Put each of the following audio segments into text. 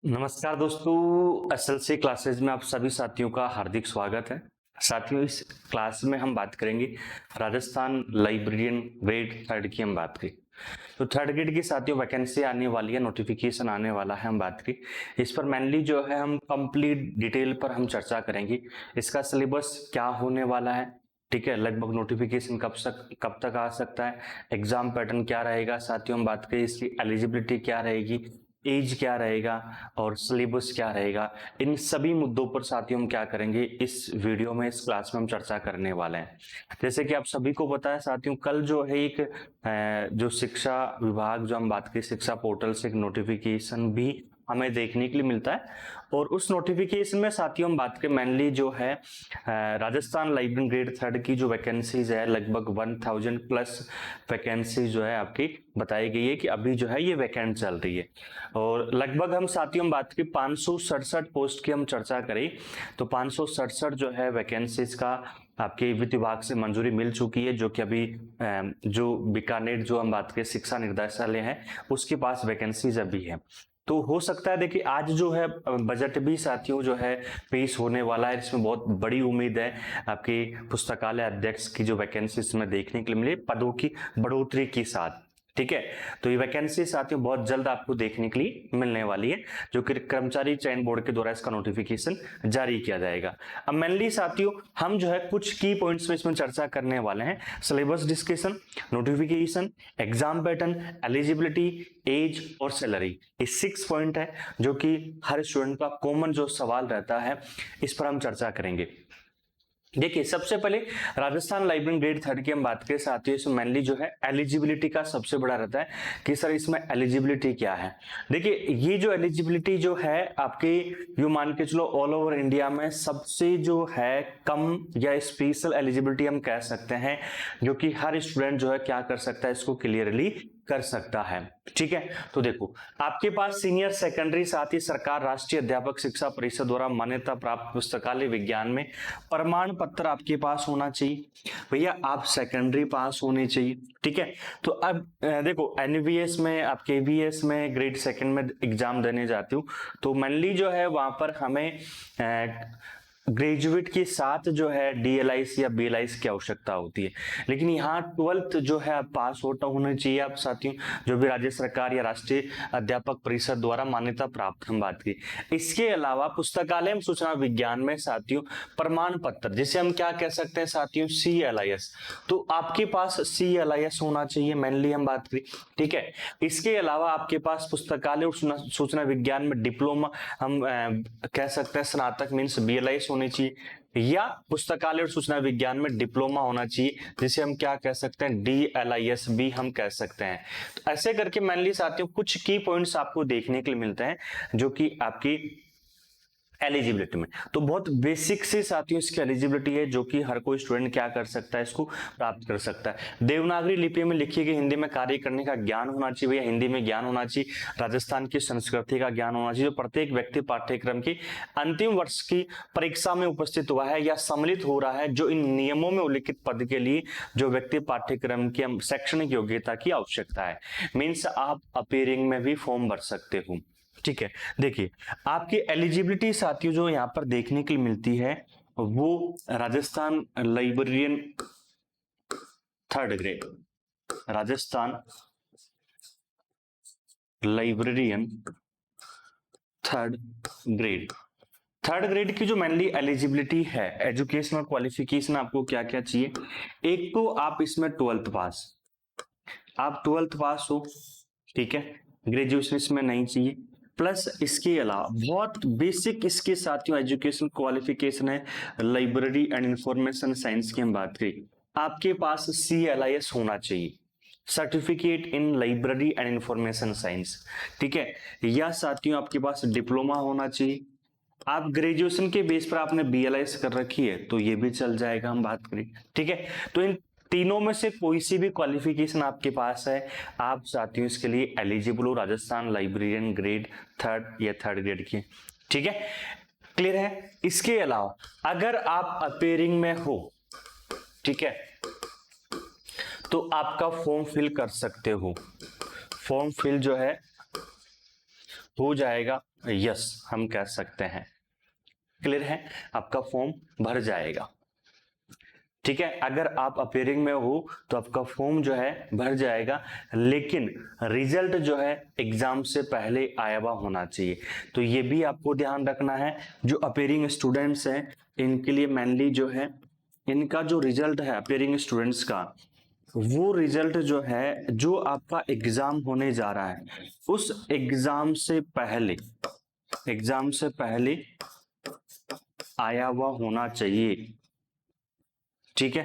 नमस्कार दोस्तों, SLC classes में आप सभी साथियों का हार्दिक स्वागत है। साथियों, इस क्लास में हम बात करेंगे राजस्थान लाइब्रेरियन ग्रेड थर्ड की हम बात करें। तो थर्ड ग्रेड की साथियों वैकेंसी आने वाली है, नोटिफिकेशन आने वाला है, हम बात करें इस पर। मेनली जो है हम कंप्लीट डिटेल पर हम चर्चा करेंगे। इसका सिलेबस क्या होने वाला है, ठीक है, लगभग नोटिफिकेशन कब तक आ सकता है, एग्जाम पैटर्न क्या रहेगा, साथियों हम बात करें इसकी एलिजिबिलिटी क्या रहेगी, एज क्या रहेगा और सिलेबस क्या रहेगा। इन सभी मुद्दों पर साथियों हम क्या करेंगे इस वीडियो में, इस क्लास में हम चर्चा करने वाले हैं। जैसे कि आप सभी को पता है साथियों, कल जो है एक जो शिक्षा विभाग, जो हम बात करें शिक्षा पोर्टल से एक नोटिफिकेशन भी हमें देखने के लिए मिलता है। और उस नोटिफिकेशन में साथियों हम बात करें मेनली जो है राजस्थान लाइब्रेरी ग्रेड थर्ड की जो वैकेंसीज है, लगभग 1000 प्लस वैकेंसी जो है आपकी बताई गई है कि अभी जो है ये वैकेंट चल रही है। और लगभग हम साथियों बात की 567 पोस्ट की हम चर्चा करें तो 567 जो है वैकेंसीज का आपके वित्त विभाग से मंजूरी मिल चुकी है, जो कि अभी जो बीकानेर जो हम बात करें शिक्षा निर्देशालय है उसके पास वैकेंसीज अभी है। तो हो सकता है, देखिए आज जो है बजट भी साथियों जो है पेश होने वाला है, इसमें बहुत बड़ी उम्मीद है आपकी पुस्तकालय अध्यक्ष की जो वैकेंसी इसमें देखने के लिए मिले पदों की बढ़ोतरी के साथ, ठीक है। तो ये वैकेंसी साथियों बहुत जल्द आपको देखने के लिए मिलने वाली है, जो कि कर्मचारी चयन बोर्ड के द्वारा इसका नोटिफिकेशन जारी किया जाएगा। अब मेनली साथियों हम जो है कुछ की पॉइंट्स में इसमें चर्चा करने वाले हैं। Syllabus discussion, notification, exam pattern, eligibility, age और सैलरी, ये 6 पॉइंट है जो कि हर स्टूडेंट का कॉमन जो सवाल रहता है, इस पर हम चर्चा करेंगे। देखिए सबसे पहले राजस्थान लाइब्रेरी ग्रेड थर्ड की हम बात करें साथियों, इसमें मेनली जो है एलिजिबिलिटी का सबसे बड़ा रहता है कि सर इसमें एलिजिबिलिटी क्या है। देखिए ये जो एलिजिबिलिटी जो है आपके यू मान के चलो ऑल ओवर इंडिया में सबसे जो है कम या स्पेशल एलिजिबिलिटी हम कह सकते हैं, जो कि हर स्टूडेंट जो है क्या कर सकता है, इसको क्लियरली कर सकता है, ठीक है। तो देखो आपके पास सीनियर सेकेंडरी, साथ ही सरकार राष्ट्रीय अध्यापक शिक्षा परिषद द्वारा मान्यता प्राप्त पुस्तकालय विज्ञान में प्रमाण पत्र आपके पास होना चाहिए। भैया आप सेकेंडरी पास होने चाहिए, ठीक है। तो अब देखो एनवीएस में, आप केवीएस में ग्रेड सेकंड में एग्जाम देने जाते हो तो मेनली जो है वहां पर हमें ग्रेजुएट के साथ जो है डीएलआईस या बीएलआईस की आवश्यकता होती है। लेकिन यहाँ 12th जो है पास होना चाहिए आप साथियों, जो भी राज्य सरकार या राष्ट्रीय अध्यापक परिषद द्वारा मान्यता प्राप्त हम बात की। इसके अलावा पुस्तकालय सूचना विज्ञान में साथियों प्रमाण पत्र, जिसे हम क्या कह सकते हैं साथियों, CLIS, तो आपके पास CLIS होना चाहिए, मेनली हम बात करें, ठीक है। इसके अलावा आपके पास पुस्तकालय और सूचना विज्ञान में डिप्लोमा, हम कह सकते हैं स्नातक मीन्स BLIS होनी चाहिए, या पुस्तकालय और सूचना विज्ञान में डिप्लोमा होना चाहिए, जिसे हम क्या कह सकते हैं, DLIS भी हम कह सकते हैं। तो ऐसे करके मेनली साथियों कुछ की पॉइंट्स आपको देखने के लिए मिलते हैं जो कि आपकी एलिजिबिलिटी में। तो बहुत बेसिक से साथियों इसकी एलिजिबिलिटी है, जो कि हर कोई स्टूडेंट क्या कर सकता है, इसको प्राप्त कर सकता है। देवनागरी लिपि में लिखी गई हिंदी में कार्य करने का ज्ञान होना चाहिए, भैया हिंदी में ज्ञान होना चाहिए, राजस्थान की संस्कृति का ज्ञान होना चाहिए, जो प्रत्येक व्यक्ति पाठ्यक्रम की अंतिम वर्ष की परीक्षा में उपस्थित हुआ है या सम्मिलित हो रहा है, जो इन नियमों में उल्लिखित पद के लिए जो व्यक्ति पाठ्यक्रम की शैक्षणिक योग्यता की आवश्यकता है। मीन्स आप अपीयरिंग में भी फॉर्म भर सकते हो, ठीक है। देखिए आपकी एलिजिबिलिटी साथियों जो यहां पर देखने के लिए मिलती है वो Rajasthan librarian third grade, Rajasthan librarian third grade, third grade की जो मेनली एलिजिबिलिटी है, एजुकेशनल क्वालिफिकेशन आपको क्या क्या चाहिए। एक तो आप इसमें 12th पास, आप 12th पास हो, ठीक है, ग्रेजुएशन इसमें नहीं चाहिए। प्लस इसके अलावा बहुत बेसिक इसके साथियों एजुकेशन क्वालिफिकेशन है, लाइब्रेरी एंड इंफॉर्मेशन साइंस की हम बात करें, आपके पास CLIS होना चाहिए, certificate in library and information science, ठीक है। या साथियों आपके पास डिप्लोमा होना चाहिए। आप ग्रेजुएशन के बेस पर आपने BLIS कर रखी है तो ये भी चल जाएगा, हम बात करें, ठीक है। तो इन तीनों में से कोई सी भी क्वालिफिकेशन आपके पास है, आप साथियों इसके लिए एलिजिबल हो, राजस्थान लाइब्रेरियन ग्रेड थर्ड या थर्ड ग्रेड की, ठीक है। क्लियर है। इसके अलावा अगर आप अपेयरिंग में हो, ठीक है, तो आपका फॉर्म फिल कर सकते हो। फॉर्म फिल जो है हो जाएगा, यस हम कह सकते हैं। क्लियर है, आपका फॉर्म भर जाएगा। ठीक है, अगर आप अपेयरिंग में हो तो आपका फॉर्म जो है भर जाएगा, लेकिन रिजल्ट जो है एग्जाम से पहले आया हुआ होना चाहिए। तो ये भी आपको ध्यान रखना है। जो अपेयरिंग स्टूडेंट्स हैं इनके लिए मेनली जो है इनका जो रिजल्ट है अपेयरिंग स्टूडेंट्स का, वो रिजल्ट जो है जो आपका एग्जाम होने जा रहा है उस एग्जाम से पहले आया हुआ होना चाहिए। ठीक है,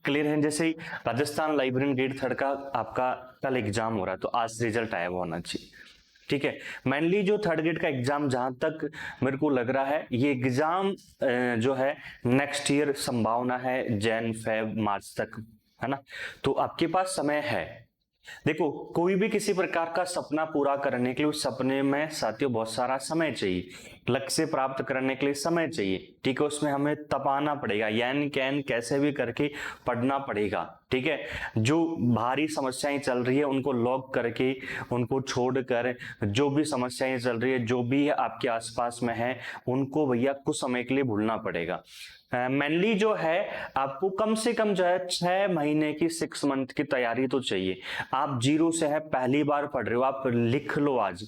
क्लियर है। जैसे ही राजस्थान लाइब्रेरियन ग्रेड 3 का आपका कल एग्जाम हो रहा है तो आज रिजल्ट आया हुआ होना चाहिए। ठीक है, मेनली जो 3rd ग्रेड का एग्जाम जहां तक मेरे को लग रहा है ये एग्जाम जो है नेक्स्ट ईयर संभावना है जैन फेब मार्च तक, है ना। तो आपके पास समय है। देखो, कोई भी किसी प्रकार का सपना पूरा करने के लिए उस सपने में साथियों बहुत सारा समय चाहिए, लक्ष्य प्राप्त करने के लिए समय चाहिए। ठीक है, उसमें हमें तपाना पड़ेगा, यानी कैन कैसे भी करके पढ़ना पड़ेगा। ठीक है, जो भारी समस्याएं चल रही है उनको लॉक करके, उनको छोड़कर जो भी समस्याएं चल रही है, जो भी आपके आसपास में है, उनको भैया कुछ समय के लिए भूलना पड़ेगा। मेनली जो है आपको कम से कम जो है 6 महीने की 6 मंथ की तैयारी तो चाहिए। आप जीरो से है पहली बार पढ़ रहे हो, आप लिख लो आज।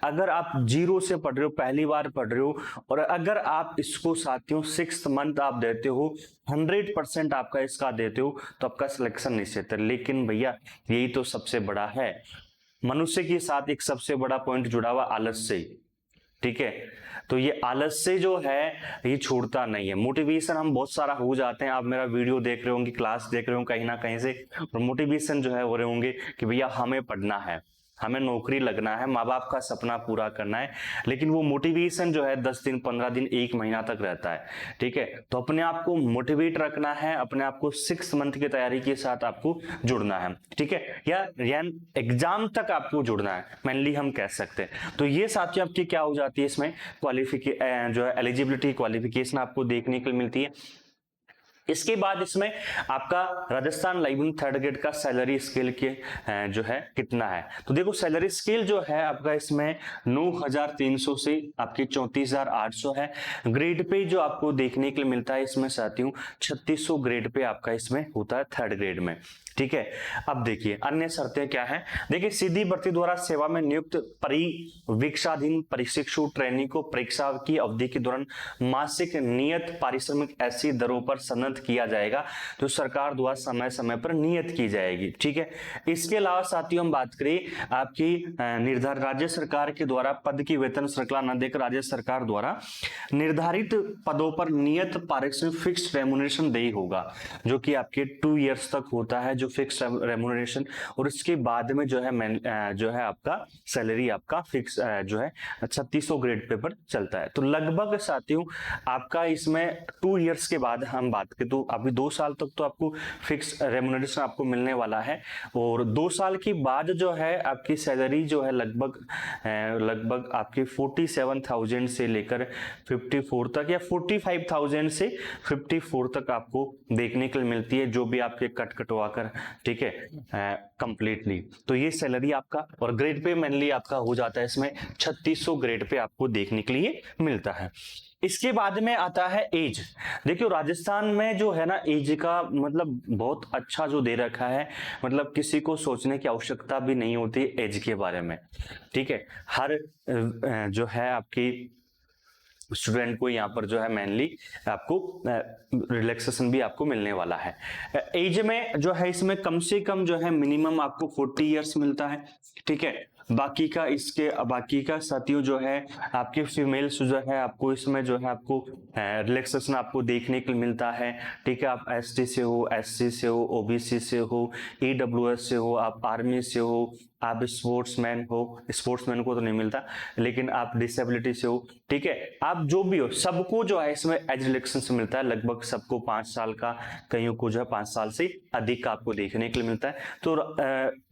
अगर आप जीरो से पढ़ रहे हो, पहली बार पढ़ रहे हो, और अगर आप इसको साथियों 6th मंथ आप देते हो, 100% आपका इसका देते हो, तो आपका सिलेक्शन निश्चित है। लेकिन भैया यही तो सबसे बड़ा है, मनुष्य के साथ एक सबसे बड़ा पॉइंट जुड़ा हुआ आलस्य। ठीक है, तो ये आलस्य जो है ये छोड़ता नहीं है। मोटिवेशन हम बहुत सारा हो जाते हैं, आप मेरा वीडियो देख रहे होंगे, क्लास देख रहे होंगे कहीं ना कहीं से, और मोटिवेशन जो है हो रहे होंगे कि भैया हमें पढ़ना है, हमें नौकरी लगना है, माँ बाप का सपना पूरा करना है। लेकिन वो मोटिवेशन जो है 10 दिन 15 दिन 1 महीना तक रहता है। ठीक है, तो अपने आप को मोटिवेट रखना है, अपने आप को 6 मंथ की तैयारी के साथ आपको जुड़ना है। ठीक है, या एग्जाम तक आपको जुड़ना है, मेनली हम कह सकते हैं। तो ये साथियों आपकी क्या हो जाती है, इसमें क्वालिफिकेशन जो है एलिजिबिलिटी क्वालिफिकेशन आपको देखने को मिलती है। इसके बाद इसमें आपका राजस्थान लाइब्रेरियन 3rd ग्रेड का सैलरी स्केल के जो है कितना है। तो देखो सैलरी स्केल जो है आपका इसमें 9,300 से आपकी 34,800 है। ग्रेड पे जो आपको देखने के लिए मिलता है इसमें साथियों 3600 ग्रेड पे आपका इसमें होता है 3rd ग्रेड में। ठीक है, अब देखिए अन्य शर्तें क्या है। देखिए, सीधी भर्ती द्वारा सेवा में नियुक्त परिवीक्षाधीन प्रशिक्षु ट्रेनी को परीक्षा की अवधि के दौरान मासिक नियत पारिश्रमिक ऐसी दरों पर सन्नत किया जाएगा जो सरकार द्वारा समय समय पर नियत की जाएगी। ठीक है, इसके अलावा साथियों हम बात करें आपकी निर्धारित राज्य सरकार के द्वारा पद की वेतन श्रृंखला न देकर राज्य सरकार द्वारा निर्धारित पदों पर नियत पारिश्रमिक फिक्स रेम्युनरेशन देय होगा, जो कि आपके 2 इयर्स तक होता है, जो फिक्स रेम्युनरेशन। और इसके बाद में जो है आपका सैलरी आपका फिक्स जो है 3600 ग्रेड पे पर चलता है। तो लगभग साथियों आपका इसमें 2 इयर्स के बाद हम बात करें तो अभी 2 साल तक तो आपको फिक्स रेम्युनरेशन आपको मिलने वाला है, और 2 साल के बाद जो है आपकी सैलरी जो है लगभग आपकी 47,000 से लेकर 54 तक, या 45,000 से 54 तक आपको देखने के लिए मिलती है, जो भी आपके कट कटवा कर। ठीक है, कंप्लीटली। तो ये सैलरी आपका, और ग्रेड पे मेनली आपका हो जाता है इसमें 3600 ग्रेड पे आपको देखने के लिए मिलता है। इसके बाद में आता है एज। देखियो राजस्थान में जो है ना एज का मतलब बहुत अच्छा जो दे रखा है, मतलब किसी को सोचने की आवश्यकता भी नहीं होती एज के बारे में। ठीक है, हर जो है आपकी स्टूडेंट को यहाँ पर जो है मेनली आपको रिलैक्सेशन भी आपको मिलने वाला है। एज में जो है इसमें कम से कम जो है मिनिमम आपको 40 इयर्स मिलता है। ठीक है, बाकी का साथियों जो है आपके फीमेल्स जो है आपको इसमें जो है आपको रिलैक्सेशन आपको देखने को मिलता है। ठीक है, आप एसटी से हो, एससी से हो, ओबीसी से हो, ईडब्ल्यूएस से हो, आप आर्मी से हो, आप स्पोर्ट्समैन को तो नहीं मिलता, लेकिन आप डिसेबिलिटी से हो। ठीक है, आप जो भी हो सबको जो है इसमें एज रिलैक्सेशन से मिलता है। लगभग सबको 5 साल का, कईयों को जो है 5 साल से अधिक का आपको देखने के लिए मिलता है। तो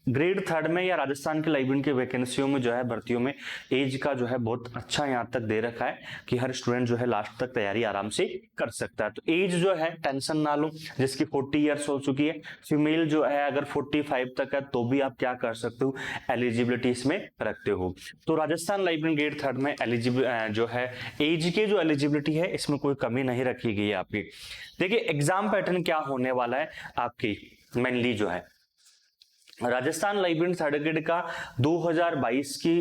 ग्रेड थर्ड में या राजस्थान के लाइब्रेरी की वैकेंसियों में जो है भर्तियों में एज का जो है बहुत अच्छा यहाँ तक दे रखा है कि हर स्टूडेंट जो है लास्ट तक तैयारी आराम से कर सकता है। तो एज जो है टेंशन ना लो, जिसकी 40 ईयर्स हो चुकी है, फीमेल जो है अगर 45 तक है तो भी आप क्या कर सकते हो, एलिजिबिलिटी इसमें रखते हो। तो राजस्थान लाइब्रेरी ग्रेड थर्ड में एलिजिबल जो है एज के जो एलिजिबिलिटी है इसमें कोई कमी नहीं रखी गई है आपकी। देखिए एग्जाम पैटर्न क्या होने वाला है आपकी, मेनली जो है राजस्थान लाइब्रेरी थर्ड ग्रेड का 2022 की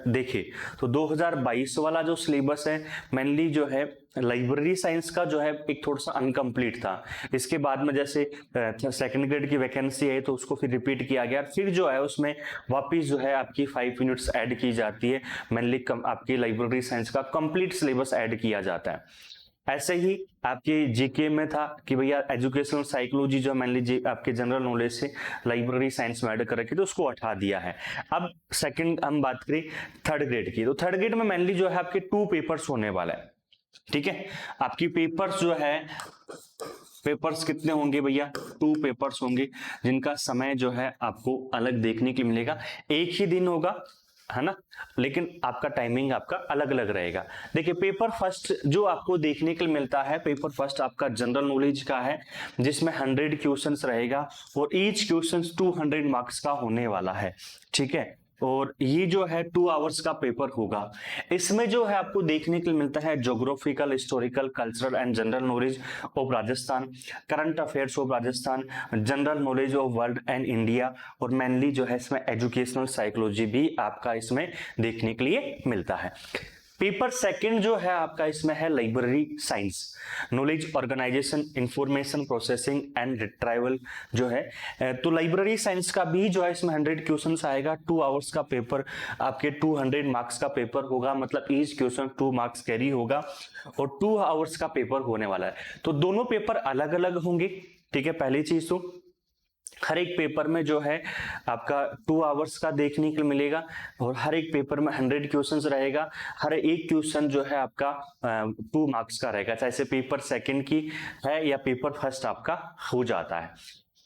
देखे तो 2022 वाला जो सिलेबस है मेनली जो है लाइब्रेरी साइंस का जो है एक थोड़ा सा अनकंप्लीट था। इसके बाद में जैसे सेकंड ग्रेड की वैकेंसी आई तो उसको फिर रिपीट किया गया, फिर जो है उसमें वापस जो है आपकी 5 यूनिट्स ऐड की जाती है, मेनली आपकी लाइब्रेरी साइंस का कंप्लीट सिलेबस ऐड किया जाता है। ऐसे ही आपके जीके में था कि भैया एजुकेशनल साइकोलॉजी जो मान लीजिए आपके जनरल नॉलेज से लाइब्रेरी साइंस में ऐड कर रखी तो उसको हटा दिया है। अब सेकंड हम बात करें थर्ड ग्रेड की, तो थर्ड ग्रेड में मेनली जो है आपके 2 पेपर्स होने वाला है। ठीक है, आपकी पेपर्स जो है, पेपर्स कितने होंगे भैया, 2 पेपर्स होंगे जिनका समय जो है आपको अलग देखने के लिए मिलेगा। एक ही दिन होगा है ना, लेकिन आपका टाइमिंग आपका अलग अलग रहेगा। देखिए पेपर फर्स्ट जो आपको देखने के लिए मिलता है, पेपर फर्स्ट आपका जनरल नॉलेज का है जिसमें 100 क्वेश्चंस रहेगा और ईच क्वेश्चंस 200 मार्क्स का होने वाला है। ठीक है, और ये जो है 2 आवर्स का पेपर होगा। इसमें जो है आपको देखने के लिए मिलता है geographical, historical, cultural and general knowledge of Rajasthan, current affairs of Rajasthan, general knowledge of world and India, और मेनली जो है इसमें एजुकेशनल साइकोलॉजी भी आपका इसमें देखने के लिए मिलता है। पेपर सेकंड जो है आपका इसमें है library science, knowledge organisation, information processing and retrieval जो है। तो लाइब्रेरी साइंस का भी जो है इसमें 100 क्वेश्चंस आएगा, 2 आवर्स का पेपर, आपके 200 मार्क्स का पेपर होगा, मतलब ईच क्वेश्चन 2 मार्क्स कैरी होगा और 2 आवर्स का पेपर होने वाला है। तो दोनों पेपर अलग अलग होंगे। ठीक है, पहली चीज तो हर एक पेपर में जो है आपका 2 आवर्स का देखने के लिए मिलेगा और हर एक पेपर में 100 क्वेश्चंस रहेगा। हर एक क्वेश्चन जो है आपका 2 मार्क्स का रहेगा, चाहे से पेपर सेकंड की है या पेपर फर्स्ट आपका हो जाता है।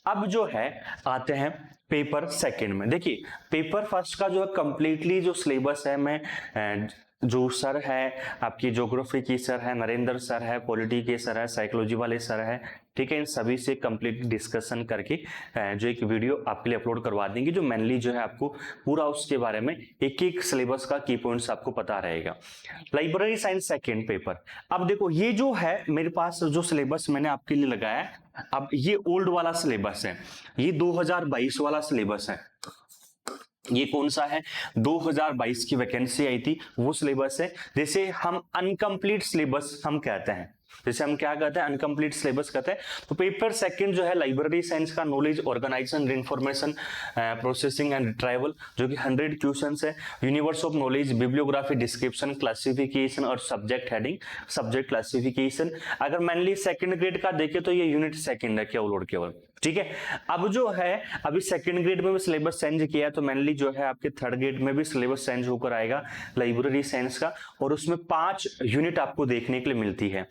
अब जो है आते हैं पेपर सेकंड में। देखिए पेपर फर्स्ट का जो है कंप्लीटली जो सिलेबस है, मैं जो सर है आपकी ज्योग्राफी की सर है, नरेंद्र सर है, पॉलिटी के सर है, साइकोलॉजी वाले सर है, ठीक है, इन सभी से कंप्लीट डिस्कशन करके जो एक वीडियो आपके लिए अपलोड करवा देंगे जो मेनली जो है आपको पूरा उसके बारे में एक एक सिलेबस का की पॉइंट्स आपको पता रहेगा। लाइब्रेरी साइंस सेकंड पेपर, अब देखो ये जो है मेरे पास जो सिलेबस मैंने आपके लिए लगाया है, अब ये ओल्ड वाला सिलेबस है, ये 2022 वाला सिलेबस है। ये कौन सा है, 2022 की वैकेंसी आई थी वो सिलेबस है। जैसे हम अनकंप्लीट सिलेबस हम कहते हैं, जैसे हम क्या कहते हैं, अनकंप्लीट सिलेबस कहते हैं। तो पेपर सेकंड जो है लाइब्रेरी साइंस का knowledge organisation, information processing and retrieval, जो कि 100 क्वेश्चंस है। Universe of knowledge, bibliography, description, classification और सब्जेक्ट हेडिंग, सब्जेक्ट क्लासिफिकेशन। अगर मेनली सेकंड ग्रेड का देखे तो ये यूनिट सेकंड है केवल। ठीक है, अब जो है अभी सेकंड ग्रेड में भी सिलेबस चेंज किया है, तो मेनली जो है आपके थर्ड ग्रेड में भी सिलेबस चेंज होकर आएगा लाइब्रेरी साइंस का, और उसमें 5 यूनिट आपको देखने के लिए मिलती है।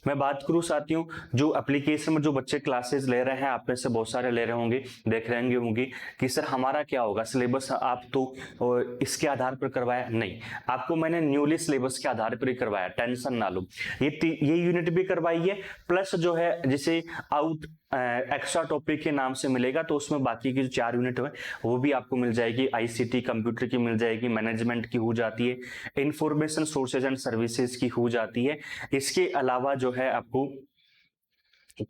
मैं बात करूं साथियों, जो एप्लीकेशन में जो बच्चे क्लासेस ले रहे हैं, आप में से बहुत सारे ले रहे होंगे, देख रहे होंगे कि सर हमारा क्या होगा सिलेबस, आप तो इसके आधार पर करवाया, नहीं, आपको मैंने न्यूली सिलेबस के आधार पर ही करवाया, टेंशन ना लो। ये यूनिट भी करवाई है, प्लस जो है जिसे आउट एक्स्ट्रा टॉपिक के नाम से मिलेगा, तो उसमें बाकी की जो 4 यूनिट है वो भी आपको मिल जाएगी। आईसीटी कंप्यूटर की मिल जाएगी, मैनेजमेंट की हो जाती है, इंफॉर्मेशन सोर्सेज एंड सर्विसेज की हो जाती है। इसके अलावा जो है आपको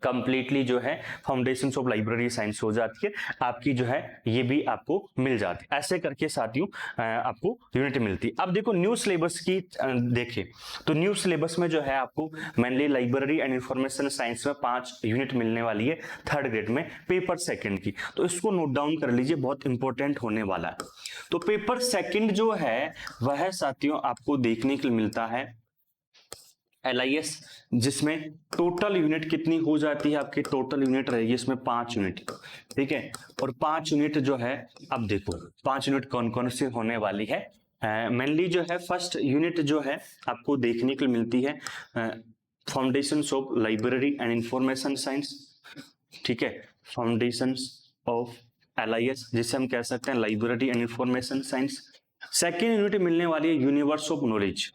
कंप्लीटली जो है फाउंडेशंस ऑफ लाइब्रेरी साइंस हो जाती है, आपकी जो है ये भी आपको मिल जाती है। ऐसे करके साथियों आपको यूनिट मिलती है। अब देखो न्यू सिलेबस की देखें तो न्यू सिलेबस में जो है आपको mainly library and information science में 5 यूनिट मिलने वाली है थर्ड ग्रेड में पेपर सेकंड की, तो इसको नोट डाउन कर लीजिए, बहुत इंपॉर्टेंट होने वाला है। तो पेपर सेकंड जो है वह साथियों आपको देखने के लिए मिलता है LIS, जिसमें टोटल यूनिट कितनी हो जाती है, आपकी टोटल यूनिट रहेगी इसमें 5 यूनिट, ठीक है। और 5 यूनिट जो है, अब देखो 5 यूनिट कौन कौन सी होने वाली है। मेनली जो है फर्स्ट यूनिट जो है आपको देखने को मिलती है foundations of library and information science, ठीक है, फाउंडेशंस ऑफ LIS, जिसे हम कह सकते हैं library and information science. Second unit मिलने वाली है यूनिवर्स ऑफ नॉलेज,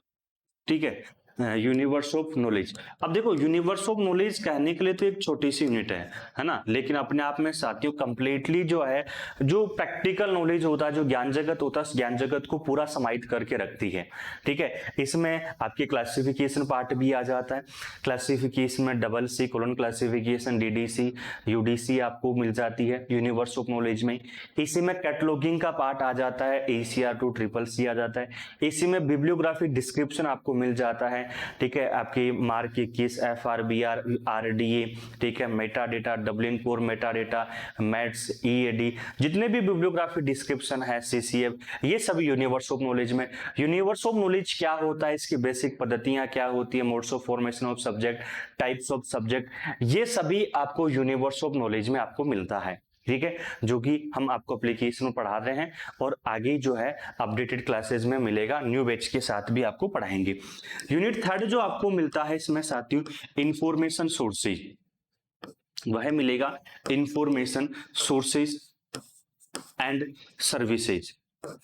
ठीक है, यूनिवर्स ऑफ नॉलेज। अब देखो यूनिवर्स ऑफ नॉलेज कहने के लिए तो एक छोटी सी यूनिट है ना, लेकिन अपने आप में साथियों कंप्लीटली जो है, जो प्रैक्टिकल नॉलेज होता है, जो ज्ञान जगत होता है, ज्ञान जगत को पूरा समाहित करके रखती है, ठीक है। इसमें आपके क्लासिफिकेशन पार्ट भी आ जाता है, क्लासिफिकेशन में double C colon classification, DDC UDC आपको मिल जाती है यूनिवर्स ऑफ नॉलेज में। इसी में कैटलॉगिंग का पार्ट आ जाता है, ACR to CCC आ जाता है। इसी में बिब्लियोग्राफी डिस्क्रिप्शन आपको मिल जाता है, ठीक है, आपकी मार्क 21 FRBR RDA, ठीक है, Meta data, Dublin core Meta data, maths EAD, जितने भी बिब्लियोग्राफी डिस्क्रिप्शन है, CCF, ये सभी यूनिवर्स ऑफ नॉलेज में। यूनिवर्स ऑफ नॉलेज क्या होता है, इसकी बेसिक पद्धतियां क्या होती है, modes of formation of subject, types of subject, ये सभी आपको यूनिवर्स ऑफ नॉलेज में आपको मिलता है, ठीक है, जो कि हम आपको एप्लीकेशन में पढ़ा रहे हैं और आगे जो है अपडेटेड क्लासेस में मिलेगा, न्यू बैच के साथ भी आपको पढ़ाएंगे। यूनिट थर्ड जो आपको मिलता है इसमें साथियों इंफॉर्मेशन सोर्सेज, वह मिलेगा इंफॉर्मेशन सोर्सेज एंड सर्विसेज,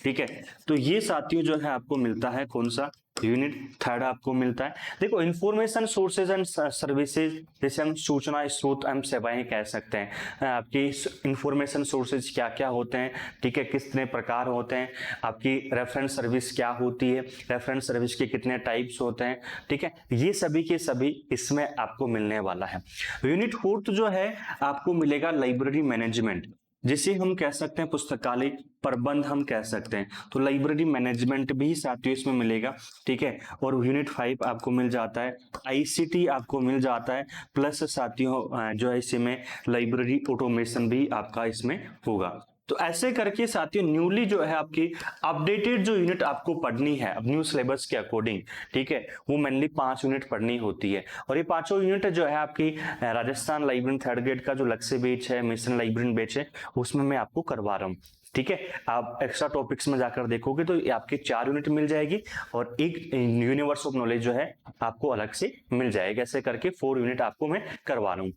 ठीक है। तो ये साथियों जो है आपको मिलता है कौन सा, यूनिट थर्ड आपको मिलता है। देखो इंफॉर्मेशन सोर्सेज एंड सर्विसेज, जैसे हम सूचना स्रोत एवं सेवाएं कह सकते हैं। आपकी इंफॉर्मेशन सोर्सेज क्या क्या होते हैं, ठीक है, कितने प्रकार होते हैं, आपकी रेफरेंस सर्विस क्या होती है, रेफरेंस सर्विस के कितने टाइप्स होते हैं, ठीक है, ये सभी के सभी इसमें आपको मिलने वाला है। यूनिट फोर्थ जो है आपको मिलेगा लाइब्रेरी मैनेजमेंट, जिसे हम कह सकते हैं पुस्तकालय प्रबंध हम कह सकते हैं। तो लाइब्रेरी मैनेजमेंट भी साथियों इसमें मिलेगा, ठीक है। और यूनिट 5 आपको मिल जाता है, ICT आपको मिल जाता है, प्लस साथियों जो है इसमें लाइब्रेरी ऑटोमेशन भी आपका इसमें होगा। तो ऐसे करके साथियों न्यूली जो है आपकी अपडेटेड जो यूनिट आपको पढ़नी है अब न्यू सिलेबस के अकॉर्डिंग, ठीक है, वो मेनली 5 यूनिट पढ़नी होती है। और ये पांचों यूनिट जो है आपकी राजस्थान लाइब्रेरी थर्ड ग्रेड का जो लक्ष्य बैच है, मिशन लाइब्रेरी बैच है, उसमें मैं आपको करवा रहा हूँ, ठीक है। आप एक्स्ट्रा टॉपिक्स में जाकर देखोगे तो आपके 4 यूनिट मिल जाएगी और एक यूनिवर्स ऑफ नॉलेज जो है आपको अलग से मिल जाएगा। ऐसे करके 4 यूनिट आपको मैं करवा रहा हूँ,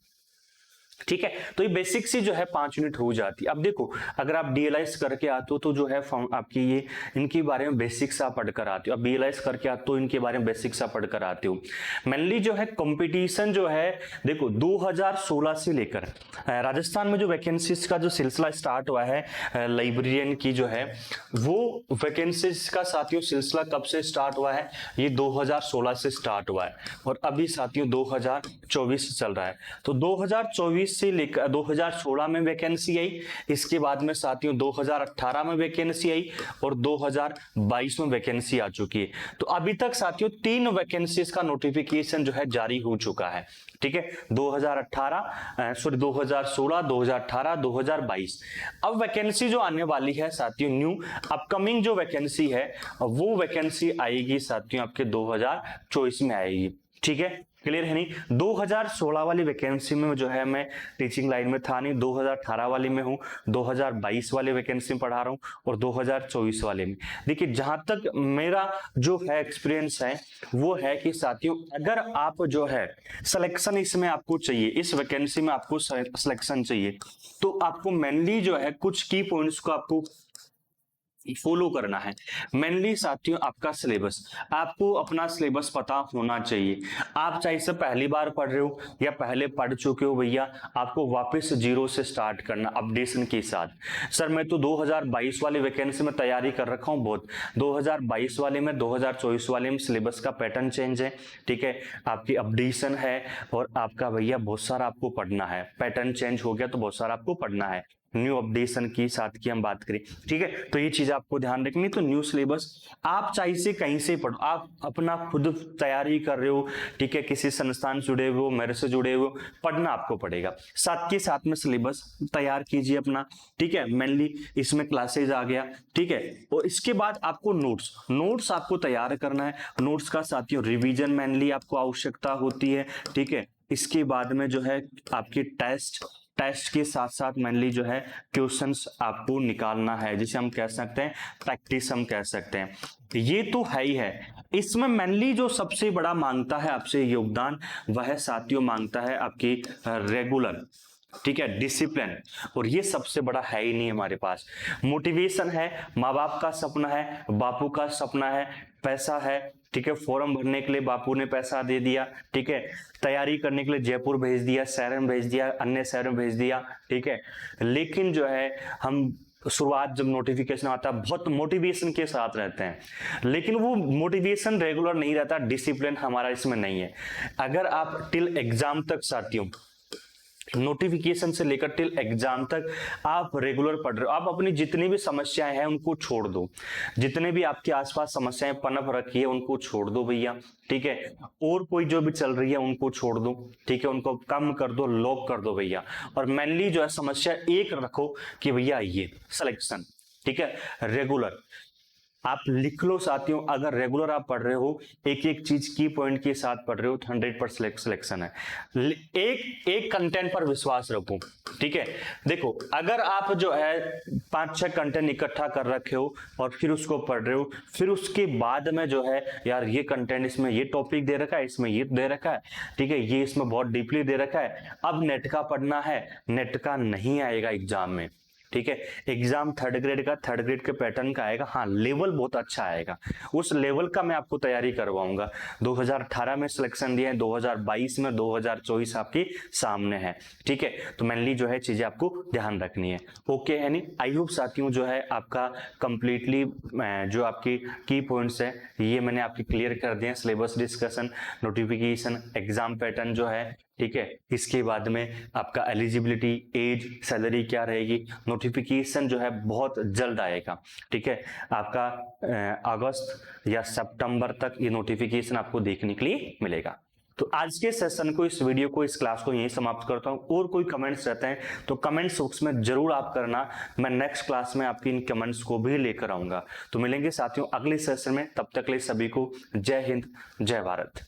ठीक है। तो ये बेसिक सी जो है 5 यूनिट हो जाती है। अब देखो अगर आप DLIS करके आते हो तो जो है आपकी ये इनके बारे में बेसिक सा पढ़कर आते हो, अब BLIS करके आते हो इनके बारे में बेसिक सा पढ़कर आते हो। मेनली जो है कंपटीशन जो है देखो 2016 से लेकर राजस्थान में जो वैकेंसीज का जो सिलसिला स्टार्ट हुआ है लाइब्रेरियन की जो है, वो वैकेंसीज का साथियों सिलसिला कब से स्टार्ट हुआ है, ये 2016 से स्टार्ट हुआ है और अभी साथियों 2024 चल रहा है। तो 2024 से लेकर 2016 में वैकेंसी आई, इसके बाद में साथियों 2018 में वैकेंसी आई और 2022 में वैकेंसी आ चुकी है। तो अभी तक साथियों 3 वैकेंसीज का नोटिफिकेशन जो है जारी हो चुका है, ठीक है, 2016, 2018, 2022। अब वैकेंसी जो आने वाली है साथियों न्यू अपकमिंग जो वैकेंसी है वो वैकेंसी आएगी साथियों आपके 2024 में आएगी, ठीक है, क्लियर है नहीं। 2016 वाली वैकेंसी में जो है मैं टीचिंग लाइन में था नहीं, 2018 वाली में हूँ, 2022 वाली वैकेंसी में पढ़ा रहा हूँ और 2024 वाले में। देखिए जहां तक मेरा जो है एक्सपीरियंस है वो है कि साथियों अगर आप जो है सिलेक्शन इसमें आपको चाहिए, इस वैकेंसी में आपको सिलेक्शन चाहिए, तो आपको मेनली जो है कुछ की पॉइंट्स को आपको फॉलो करना है। मेनली साथियों आपका सिलेबस, आपको अपना सिलेबस पता होना चाहिए। आप चाहे इसे पहली बार पढ़ रहे हो या पहले पढ़ चुके हो भैया, आपको वापस जीरो से स्टार्ट करना अपडेशन के साथ। सर मैं तो 2022 वाली वैकेंसी में तैयारी कर रखा हूं बहुत, 2022 वाले में 2024 वाले में सिलेबस का पैटर्न चेंज है, ठीक है, आपकी अपडेशन है और आपका भैया बहुत सारा आपको पढ़ना है, पैटर्न चेंज हो गया तो बहुत सारा आपको पढ़ना है, न्यू अपडेशन की साथ की हम बात करें, ठीक है। तो ये चीज आपको ध्यान रखनी। तो न्यू सिलेबस आप चाहे से कहीं से पढ़ो, आप अपना खुद तैयारी कर रहे हो, ठीक है, किसी संस्थान से जुड़े हुए, मेरे से जुड़े हुए, पढ़ना आपको पड़ेगा, साथ के साथ में सिलेबस तैयार कीजिए अपना, ठीक है। मेनली इसमें क्लासेज आ गया, ठीक है, और इसके बाद आपको नोट्स आपको तैयार करना है। नोट्स का साथियों रिविजन मेनली आपको आवश्यकता होती है, ठीक है। इसके बाद में जो है आपके टेस्ट के साथ साथ मेनली जो है क्वेश्चंस आपको निकालना है, जिसे हम कह सकते हैं प्रैक्टिस हम कह सकते हैं। ये तो है ही है। इसमें मेनली जो सबसे बड़ा मांगता है आपसे योगदान, वह साथियों मांगता है आपकी रेगुलर ठीक है, डिसिप्लिन, और ये सबसे बड़ा है ही नहीं हमारे पास। मोटिवेशन है, माँ बाप का सपना है, बापू का सपना है, पैसा है, ठीक है, फॉर्म भरने के लिए बापू ने पैसा दे दिया, ठीक है, तैयारी करने के लिए जयपुर भेज दिया, शहर में भेज दिया, अन्य शहरों में भेज दिया, ठीक है। लेकिन जो है हम शुरुआत जब नोटिफिकेशन आता है बहुत मोटिवेशन के साथ रहते हैं, लेकिन वो मोटिवेशन रेगुलर नहीं रहता, डिसिप्लिन हमारा इसमें नहीं है। अगर आप टिल एग्जाम तक साथियों, नोटिफिकेशन से लेकर टिल एग्जाम तक आप रेगुलर पढ़ रहे हो, आप अपनी जितनी भी समस्याएं हैं उनको छोड़ दो, जितने भी आपके आसपास समस्याएं पनप रखी है उनको छोड़ दो भैया, ठीक है, और कोई जो भी चल रही है उनको छोड़ दो, ठीक है, उनको कम कर दो, लॉक कर दो भैया, और मेनली जो है समस्या एक रखो कि भैया ये सिलेक्शन, ठीक है, रेगुलर आप लिख लो साथियों। अगर रेगुलर आप पढ़ रहे हो, एक एक चीज की पॉइंट के साथ पढ़ रहे हो, 100% सिलेक्शन है। एक कंटेंट पर विश्वास रखो, ठीक है। देखो अगर आप जो है 5-6 कंटेंट इकट्ठा कर रखे हो और फिर उसको पढ़ रहे हो, फिर उसके बाद में जो है यार ये कंटेंट, इसमें ये टॉपिक दे रखा है, इसमें ये दे रखा है, ठीक है, ये इसमें बहुत डीपली दे रखा है, अब नेट का पढ़ना है, नेट का नहीं आएगा एग्जाम में, ठीक है। एग्जाम थर्ड ग्रेड के पैटर्न का आएगा, हाँ लेवल बहुत अच्छा आएगा, उस लेवल का मैं आपको तैयारी करवाऊंगा। 2018 में सिलेक्शन दिया है, 2022 में, 2024 आपके सामने है, ठीक है। तो मेनली जो है चीजें आपको ध्यान रखनी है, ओके है नहीं। आई होप साथियों जो है आपका कंप्लीटली जो आपकी की पॉइंट्स है ये मैंने आपके क्लियर कर दिए हैं। Syllabus discussion, notification, exam pattern जो है, ठीक है, इसके बाद में आपका एलिजिबिलिटी, एज, सैलरी क्या रहेगी, नोटिफिकेशन जो है बहुत जल्द आएगा, ठीक है, आपका अगस्त या सितंबर तक ये नोटिफिकेशन आपको देखने के लिए मिलेगा। तो आज के सेशन को, इस वीडियो को, इस क्लास को यहीं समाप्त करता हूं। और कोई कमेंट्स रहते हैं तो कमेंट्स बॉक्स में जरूर आप करना, मैं नेक्स्ट क्लास में आपकी इन कमेंट्स को भी लेकर आऊंगा। तो मिलेंगे साथियों अगले सेशन में, तब तक के लिए सभी को जय हिंद, जय भारत।